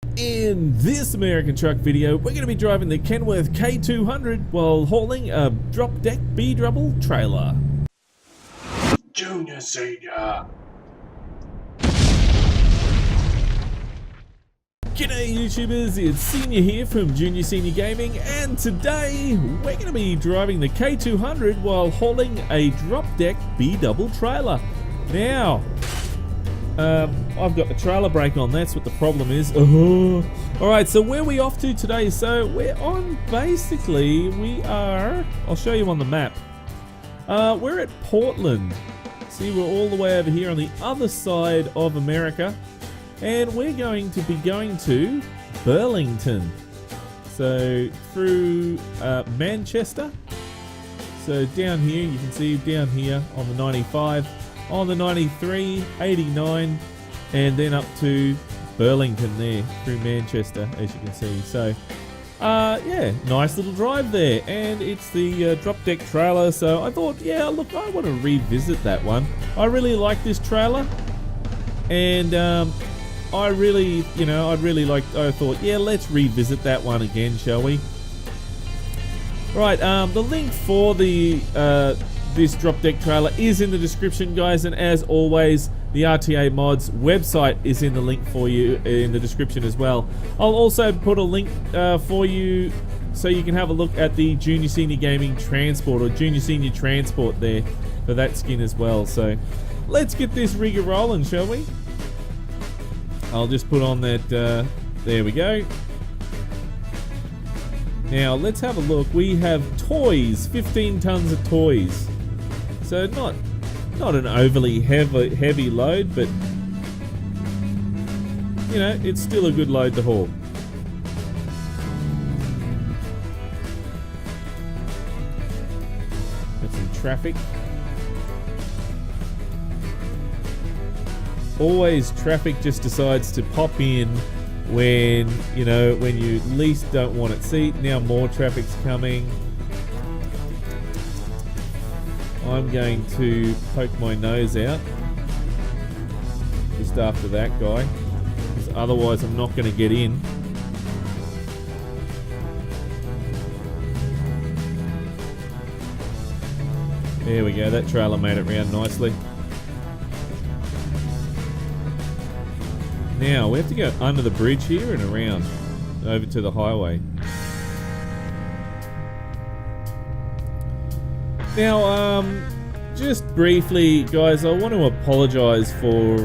In this American truck video, we're going to be driving the Kenworth K200 while hauling a drop deck B-double trailer. Junior, senior. G'day YouTubers, it's Senior here from Junior Senior Gaming, and today we're going to be driving the K200 while hauling a drop deck B-double trailer. Now, I've got the trailer brake on, that's what the problem is. Alright, so where are we off to today? So we're on, I'll show you on the map. We're at Portland. See, we're all the way over here on the other side of America. And we're going to be going to Burlington. So through Manchester. So down here, you can see down here on the 95, on the 93, 89, and then up to Burlington there through Manchester, as you can see. So yeah, nice little drive there, and it's the drop deck trailer. So I thought, yeah, look, I want to revisit that one. I really like this trailer, and I thought, yeah, let's revisit that one again, shall we? Right, the link for the this drop deck trailer is in the description, guys, and as always, the RTA Mods website is in the link for you in the description as well. I'll also put a link for you so you can have a look at the Junior Senior Gaming Transport or Junior Senior Transport there for that skin as well. So let's get this rigger rolling, shall we? I'll just put on that, there we go. Now let's have a look. We have toys, 15 tons of toys. So not an overly heavy load, but you know, it's still a good load to haul. Got some traffic. Always traffic just decides to pop in when, you know, when you least don't want it. See, now more traffic's coming. I'm going to poke my nose out just after that guy, because otherwise I'm not going to get in. There we go, that trailer made it round nicely. Now we have to go under the bridge here and around over to the highway. Now, just briefly, guys, I want to apologise for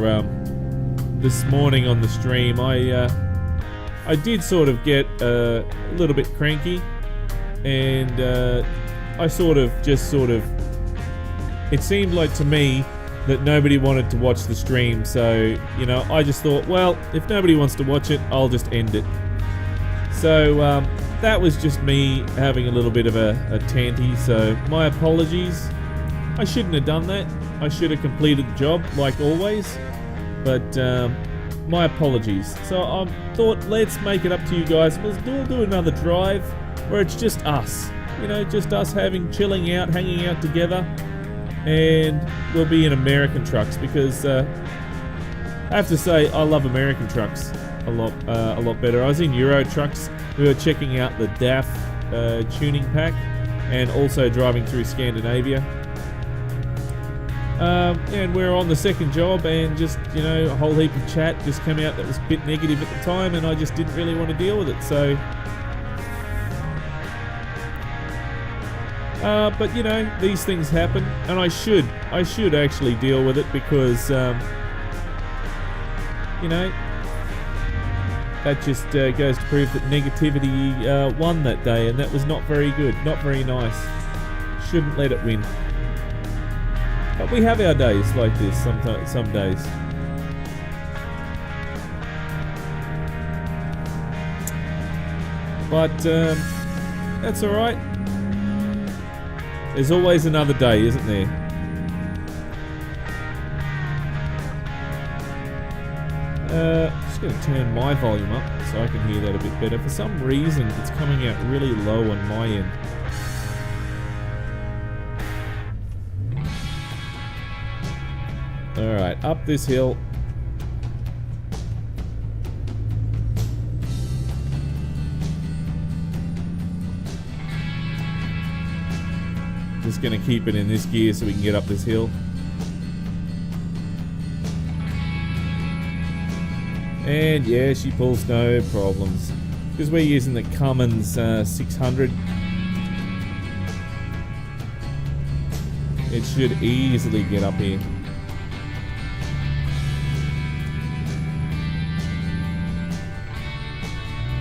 this morning on the stream. I did sort of get a little bit cranky, and I it seemed like to me that nobody wanted to watch the stream, so, you know, I just thought, well, if nobody wants to watch it, I'll just end it. So, that was just me having a little bit of a tanty, so my apologies. I shouldn't have done that. I should have completed the job, like always, but my apologies. So I thought, let's make it up to you guys. We'll do another drive where it's just us, you know, just us chilling out, hanging out together. And we'll be in American trucks, because I have to say I love American trucks a lot better. I was in Euro trucks. We were checking out the DAF tuning pack, and also driving through Scandinavia. And we're on the second job, and just, you know, a whole heap of chat just came out that was a bit negative at the time, and I just didn't really want to deal with it. So. But you know, these things happen, and I should actually deal with it, because you know, that just goes to prove that negativity won that day, and that was not very good, not very nice. Shouldn't let it win. But we have our days like this sometimes, some days. But that's all right. There's always another day, isn't there? Just going to turn my volume up so I can hear that a bit better. For some reason, it's coming out really low on my end. Alright, up this hill. Just going to keep it in this gear so we can get up this hill. And yeah, she pulls no problems. Because we're using the Cummins 600. It should easily get up here.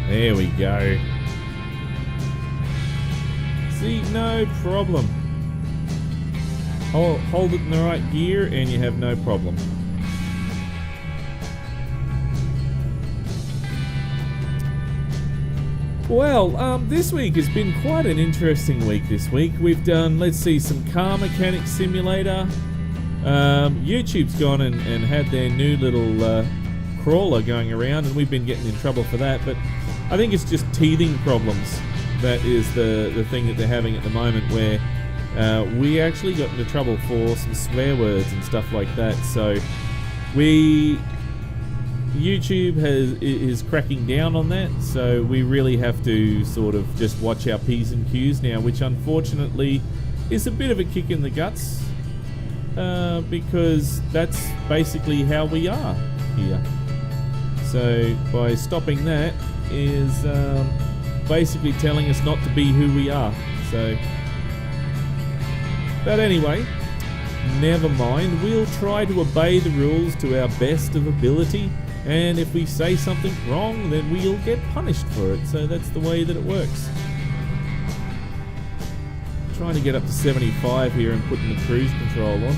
There we go. See, no problem. Hold it in the right gear and you have no problem. Well, this week has been quite an interesting week this week. We've done, let's see, some car mechanic simulator. YouTube's gone and had their new little crawler going around, and we've been getting in trouble for that, but I think it's just teething problems. That is the thing that they're having at the moment, where we actually got into trouble for some swear words and stuff like that. So YouTube is cracking down on that, so we really have to sort of just watch our P's and Q's now, which unfortunately is a bit of a kick in the guts, because that's basically how we are here. So by stopping that is basically telling us not to be who we are. So, but anyway, never mind. We'll try to obey the rules to our best of ability, and if we say something wrong, then we'll get punished for it. So that's the way that it works. Trying to get up to 75 here and putting the cruise control on.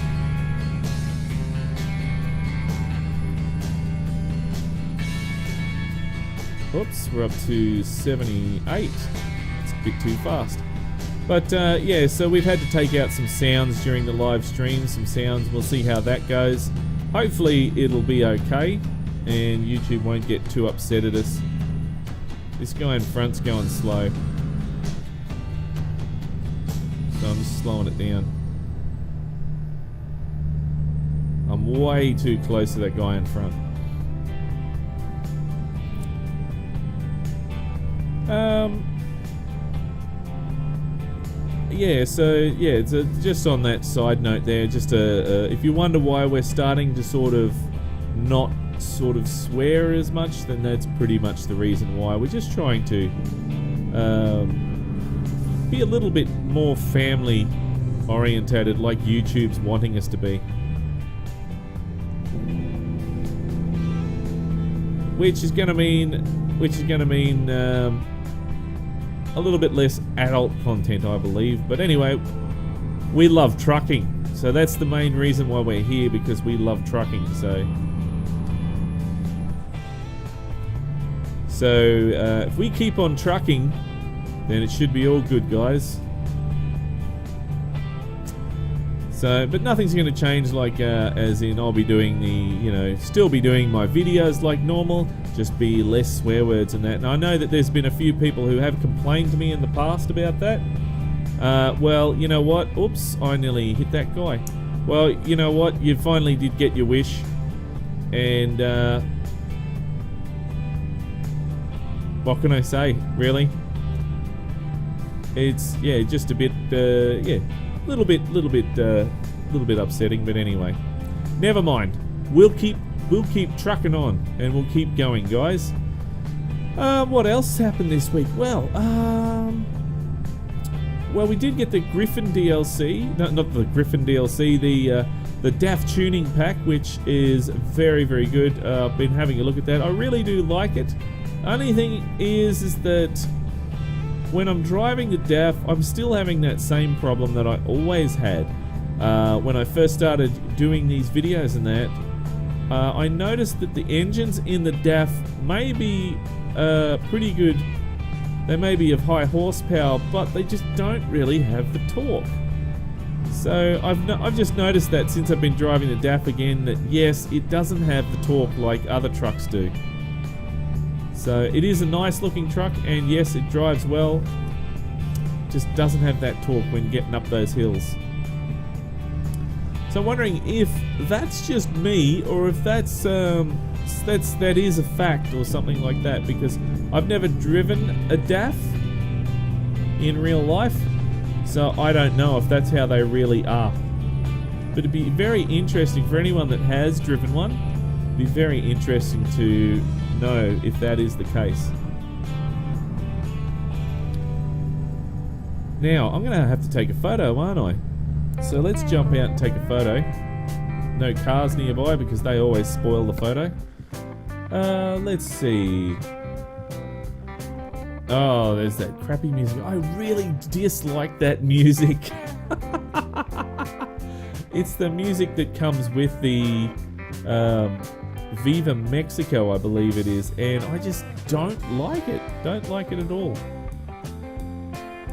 Oops, we're up to 78. It's a bit too fast. But yeah, so we've had to take out some sounds during the live stream. Some sounds, we'll see how that goes. Hopefully it'll be okay and YouTube won't get too upset at us. This guy in front's going slow, so I'm just slowing it down. I'm way too close to that guy in front. Yeah, so yeah, it's just on that side note there, just if you wonder why we're starting to sort of not sort of swear as much, then that's pretty much the reason why. We're just trying to be a little bit more family orientated, like YouTube's wanting us to be. Which is going to mean a little bit less adult content, I believe. But anyway, we love trucking, so that's the main reason why we're here, because we love trucking. So if we keep on trucking, then it should be all good, guys. So, but nothing's going to change, like as in I'll be doing still be doing my videos like normal, just be less swear words and that. And I know that there's been a few people who have complained to me in the past about that. Well, you know what? Oops, I nearly hit that guy. Well, you know what? You finally did get your wish. And what can I say, really? It's, yeah, just a bit, yeah, little bit upsetting, but anyway, never mind. We'll keep trucking on, and we'll keep going, guys. What else happened this week? Well, we did get the Griffin DLC. No, not the Griffin DLC. The DAF tuning pack, which is very, very good. I've been having a look at that. I really do like it. Only thing is that when I'm driving the DAF, I'm still having that same problem that I always had when I first started doing these videos and that. I noticed that the engines in the DAF may be pretty good. They may be of high horsepower, but they just don't really have the torque. So I've just noticed that since I've been driving the DAF again, that yes, it doesn't have the torque like other trucks do. So it is a nice looking truck, and yes, it drives well, just doesn't have that torque when getting up those hills. So I'm wondering if that's just me, or if that is a fact or something like that, because I've never driven a DAF in real life, So I don't know if that's how they really are. But it'd be very interesting for anyone that has driven one. It'd be very interesting to know if that is the case. Now, I'm going to have to take a photo, aren't I? So let's jump out and take a photo. No cars nearby because they always spoil the photo. Let's see. Oh, there's that crappy music. I really dislike that music. It's the music that comes with the Viva Mexico, I believe it is, and I just don't like it. Don't like it at all.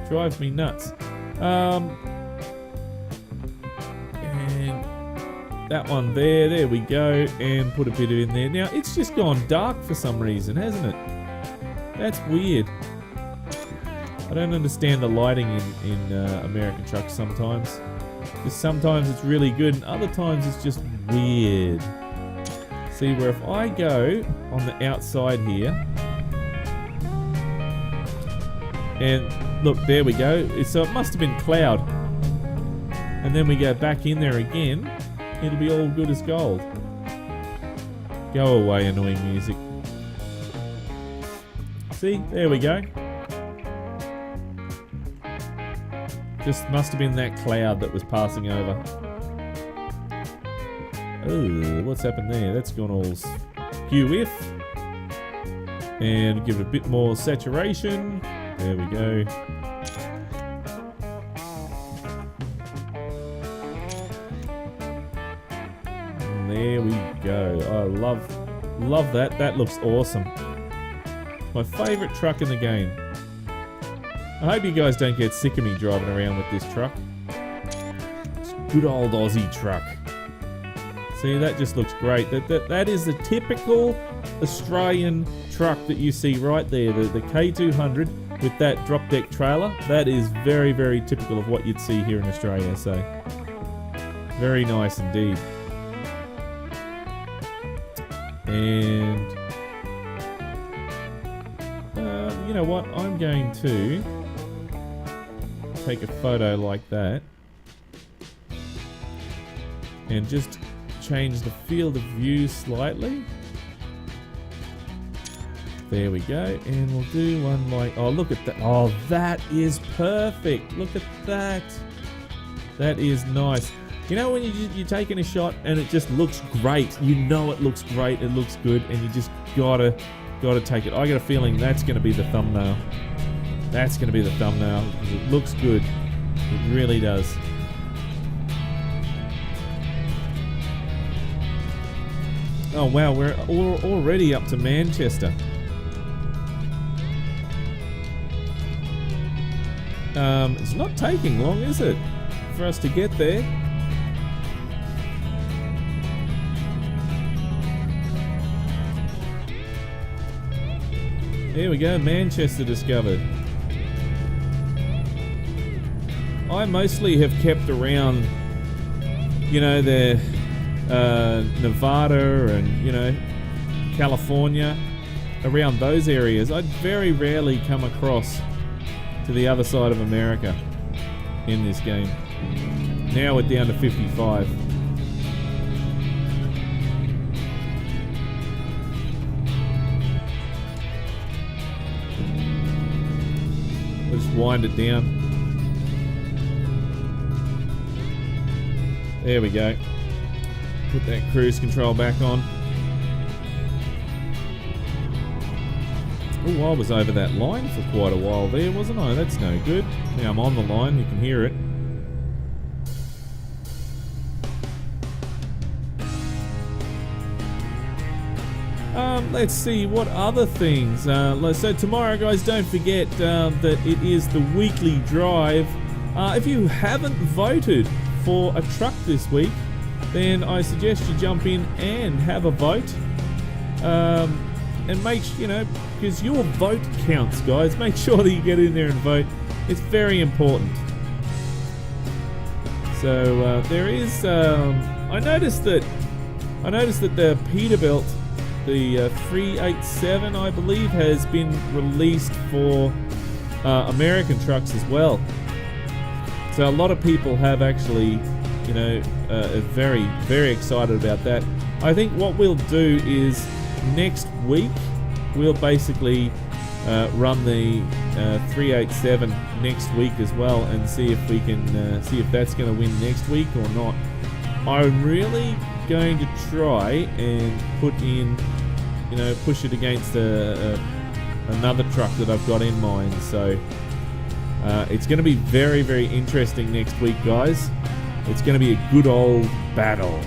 Drives me nuts. And that one there we go, and put a bit in there. Now, it's just gone dark for some reason, hasn't it? That's weird. I don't understand the lighting in American trucks sometimes. Because sometimes it's really good and other times it's just weird. See, where if I go on the outside here, and look, there we go. So it must have been cloud. And then we go back in there again, it'll be all good as gold. Go away, annoying music. See, there we go. Just must have been that cloud that was passing over. Oh, what's happened there? That's gone all skew if. And give it a bit more saturation. There we go. And there we go. I love that. That looks awesome. My favourite truck in the game. I hope you guys don't get sick of me driving around with this truck. It's a good old Aussie truck. See, that just looks great. That is the typical Australian truck that you see right there. The K200 with that drop deck trailer. That is very, very typical of what you'd see here in Australia. So, very nice indeed. And you know what? I'm going to take a photo like that and just change the field of view slightly. There we go, and we'll do one like, oh, look at that. Oh, that is perfect. Look at that. That is nice. You know when you're taking a shot and it just looks great. You know it looks great, it looks good, and you just gotta take it. I got a feeling that's gonna be the thumbnail. That's gonna be the thumbnail because it looks good. It really does. Oh wow, we're already up to Manchester. It's not taking long, is it, for us to get there? There we go, Manchester discovered. I mostly have kept around, you know, the Nevada and, you know, California, around those areas. I'd very rarely come across to the other side of America in this game. Now we're down to 55. We'll just wind it down. There we go. Put that cruise control back on. Oh, I was over that line for quite a while there, wasn't I? That's no good. Now I'm on the line, you can hear it. Let's see, what other things? So tomorrow, guys, don't forget that it is the weekly drive. If you haven't voted for a truck this week, then I suggest you jump in and have a vote. And make, you know, because your vote counts, guys. Make sure that you get in there and vote. It's very important. So there is. I noticed that the Peterbilt, the 387, I believe, has been released for American trucks as well. So a lot of people have actually, you know, very, very excited about that. I think what we'll do is next week we'll basically run the 387 next week as well, and see if we can see if that's going to win next week or not. I'm really going to try and put in, you know, push it against another truck that I've got in mind. So it's going to be very, very interesting next week, guys. It's going to be a good old battle,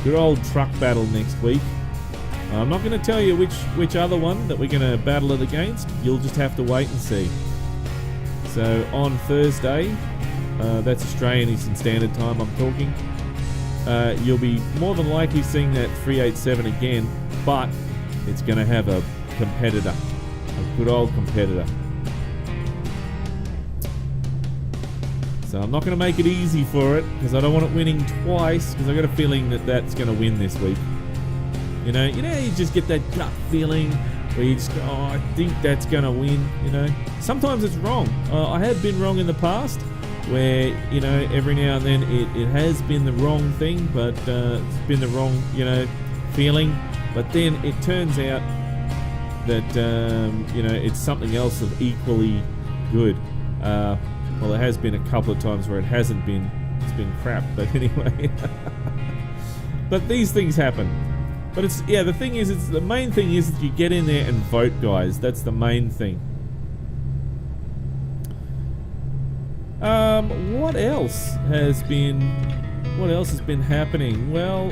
good old truck battle next week. I'm not going to tell you which other one that we're going to battle it against. You'll just have to wait and see. So on Thursday, that's Australian Eastern Standard Time I'm talking, you'll be more than likely seeing that 387 again, but it's going to have a competitor, a good old competitor. So I'm not going to make it easy for it, because I don't want it winning twice, because I've got a feeling that that's going to win this week. You know, you just get that gut feeling where you just go, oh, I think that's going to win, you know. Sometimes it's wrong. I have been wrong in the past, where, you know, every now and then it has been the wrong thing, but it's been the wrong, you know, feeling. But then it turns out that, you know, it's something else of equally good. Well, there has been a couple of times where it hasn't been. It's been crap, but anyway. But these things happen. But it's, yeah, the thing is, the main thing is that you get in there and vote, guys. That's the main thing. What else has been happening? Well,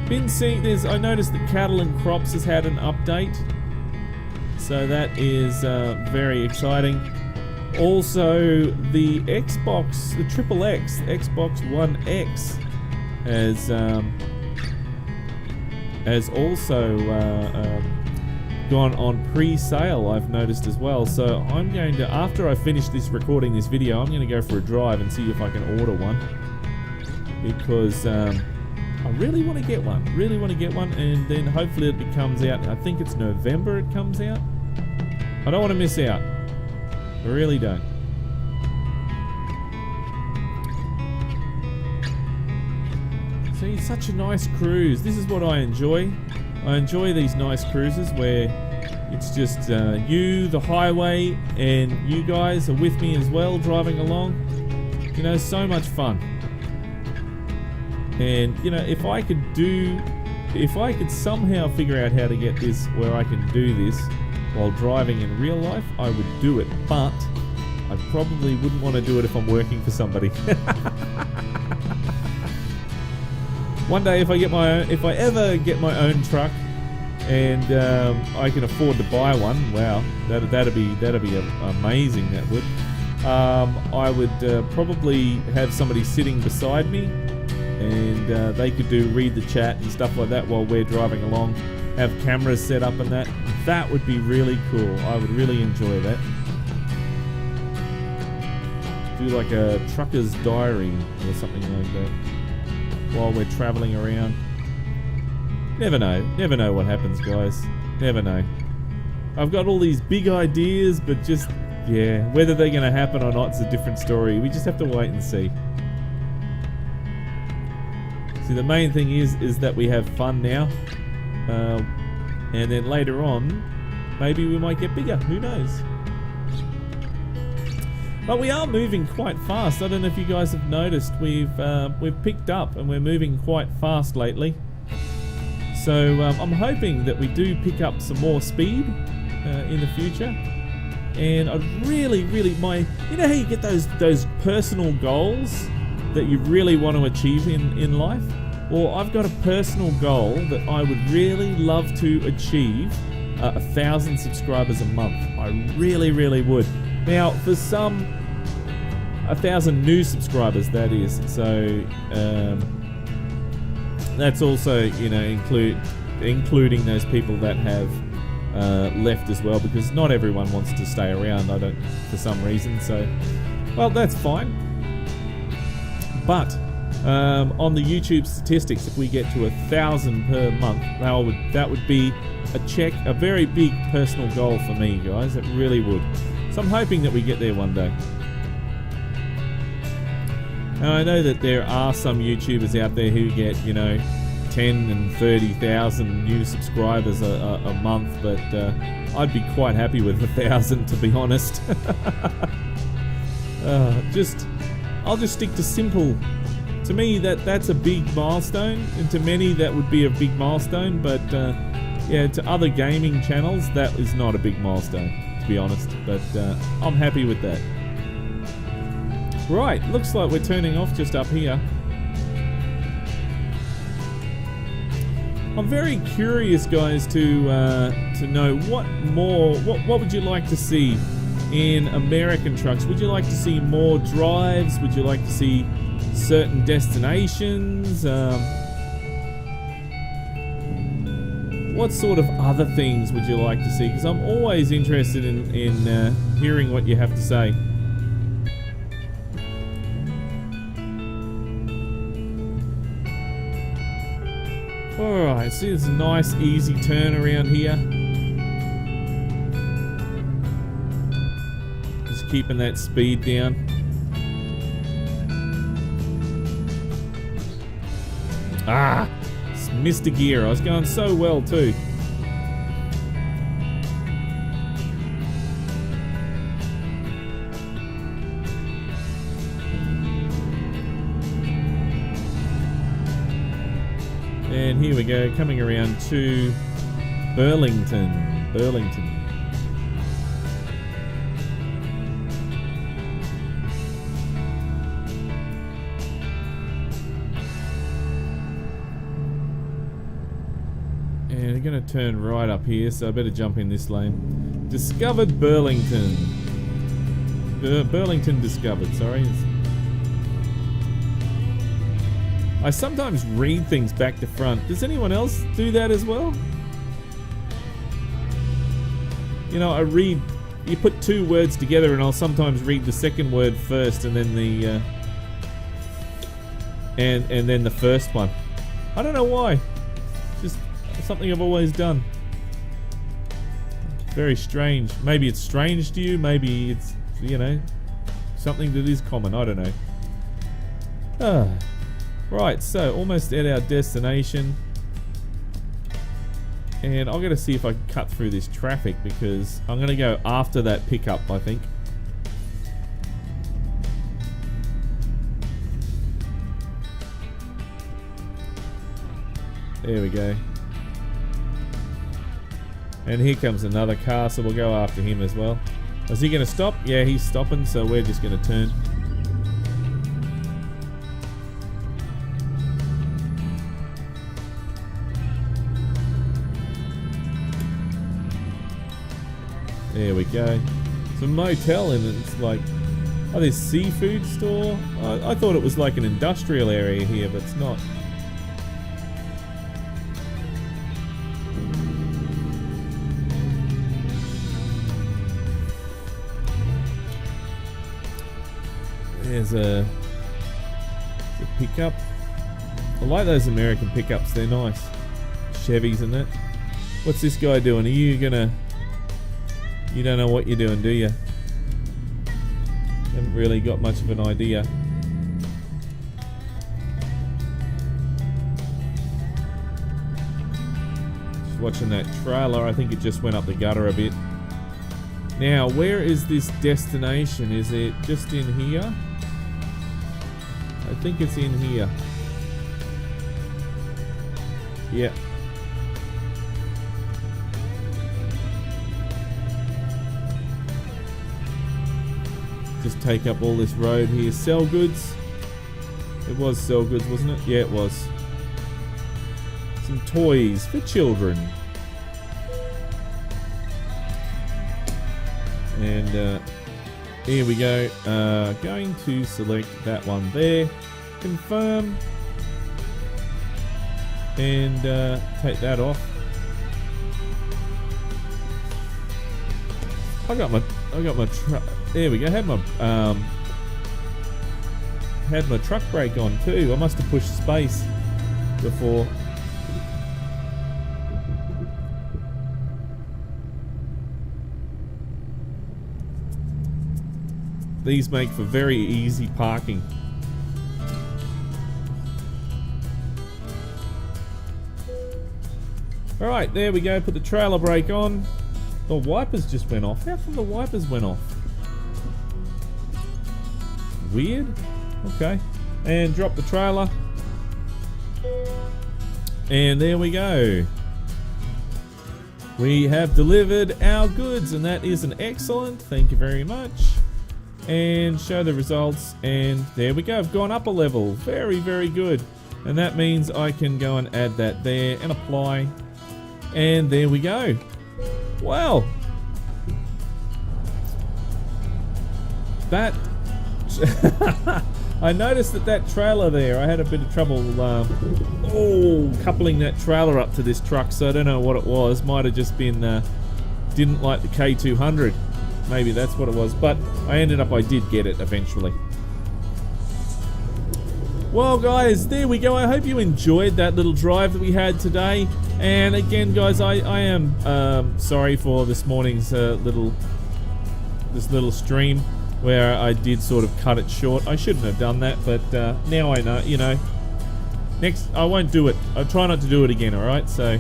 been seeing this. I noticed that Cattle and Crops has had an update, so that is very exciting. Also, the Xbox, the XXX, the Xbox One X, has also gone on pre-sale, I've noticed as well. So I'm going to, after I finish recording this video, I'm going to go for a drive and see if I can order one, because I really want to get one. And then hopefully it comes out. I think it's November it comes out. I don't want to miss out. I really don't. So it's such a nice cruise. This is what I enjoy. I enjoy these nice cruises where it's just you, the highway, and you guys are with me as well, driving along. You know, so much fun. And, you know, if I could somehow figure out how to get this where I can do this while driving in real life, I would do it, but I probably wouldn't want to do it if I'm working for somebody. One day, if I ever get my own truck and I can afford to buy one, wow, that'd be amazing. That would. I would probably have somebody sitting beside me, and they could read the chat and stuff like that while we're driving along. Have cameras set up and that. That would be really cool. I would really enjoy that. Do like a trucker's diary or something like that while we're traveling around. Never know what happens, guys. Never know. I've got all these big ideas, but just, yeah, whether they're going to happen or not is a different story. We just have to wait and see. See, the main thing is that we have fun now. And then later on, maybe we might get bigger. Who knows? But we are moving quite fast. I don't know if you guys have noticed. We've picked up and we're moving quite fast lately. So I'm hoping that we do pick up some more speed in the future. And I'd really, you know how you get those personal goals that you really want to achieve in life? Well, I've got a personal goal that I would really love to achieve 1,000 subscribers a month. I really would. Now, for some, 1,000 new subscribers, that is. So that's also, you know, including those people that have left as well, because not everyone wants to stay around. For some reason. So, well, that's fine. But on the YouTube statistics, if we get to 1,000 per month, that would be a very big personal goal for me, guys. It really would. So I'm hoping that we get there one day. And I know that there are some YouTubers out there who get, 10 and 30,000 new subscribers a month, but I'd be quite happy with 1,000, to be honest. I'll just stick to simple. To me, that's a big milestone, and to many that would be a big milestone, but yeah, to other gaming channels that is not a big milestone, to be honest, but I'm happy with that. Right, looks like we're turning off just up here. I'm very curious, guys, to know what would you like to see in American trucks. Would you like to see more drives? Would you like to see certain destinations? What sort of other things would you like to see? Because I'm always interested in hearing what you have to say. Alright, see, there's a nice easy turn around here. Just keeping that speed down. Ah! Missed a gear. I was going so well too. And here we go, coming around to Burlington. And I'm going to turn right up here, so I better jump in this lane. Discovered Burlington. Burlington discovered, sorry. I sometimes read things back to front. Does anyone else do that as well? I read, you put two words together and I'll sometimes read the second word first and then the and then the first one. I don't know why. Just something I've always done. Very strange. Maybe it's strange to you, maybe it's, something that is common, I don't know. Right, so almost at our destination. And I'm going to see if I can cut through this traffic because I'm going to go after that pickup, I think. There we go. And here comes another car, so we'll go after him as well. Is he going to stop? Yeah, he's stopping, so we're just going to turn. There we go. It's a motel and it's like, oh, there's seafood store. I thought it was like an industrial area here, but it's not. There's a pickup. I like those American pickups, they're nice. Chevys and that. What's this guy doing? Are you gonna... You don't know what you're doing, do you? Haven't really got much of an idea. Just watching that trailer. I think it just went up the gutter a bit. Now, where is this destination? Is it just in here? I think it's in here. Yeah. Just take up all this road here. Sell goods. It was sell goods, wasn't it? Yeah, it was. Some toys for children. And here we go. Going to select that one there. Confirm. And take that off. I got my there we go. Had had my truck brake on too. I must have pushed space before. These make for very easy parking. Alright, there we go. Put the trailer brake on. The wipers just went off. How come the wipers went off? Weird. Okay. And drop the trailer. And there we go. We have delivered our goods, and that is an excellent. Thank you very much. And show the results, and there we go. I've gone up a level. Very, very good. And that means I can go and add that there and apply. And there we go. Wow. That I noticed that trailer there, I had a bit of trouble coupling that trailer up to this truck, so I don't know what it was. Might have just been didn't like the K200. Maybe that's what it was, but I did get it eventually. Well guys, there we go. I hope you enjoyed that little drive that we had today. And again guys, I am sorry for this morning's little stream where I did sort of cut it short. I shouldn't have done that, but now I know, you know. Next, I won't do it. I'll try not to do it again, alright? So,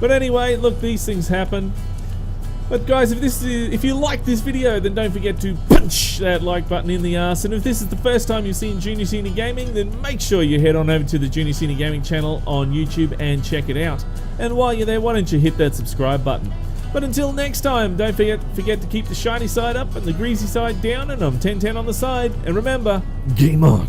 but anyway, look, these things happen. But guys, if you like this video, then don't forget to punch that like button in the arse. And if this is the first time you've seen Junior Senior Gaming, then make sure you head on over to the Junior Senior Gaming channel on YouTube and check it out. And while you're there, why don't you hit that subscribe button? But until next time, don't forget to keep the shiny side up and the greasy side down, and I'm 1010 on the side. And remember, game on.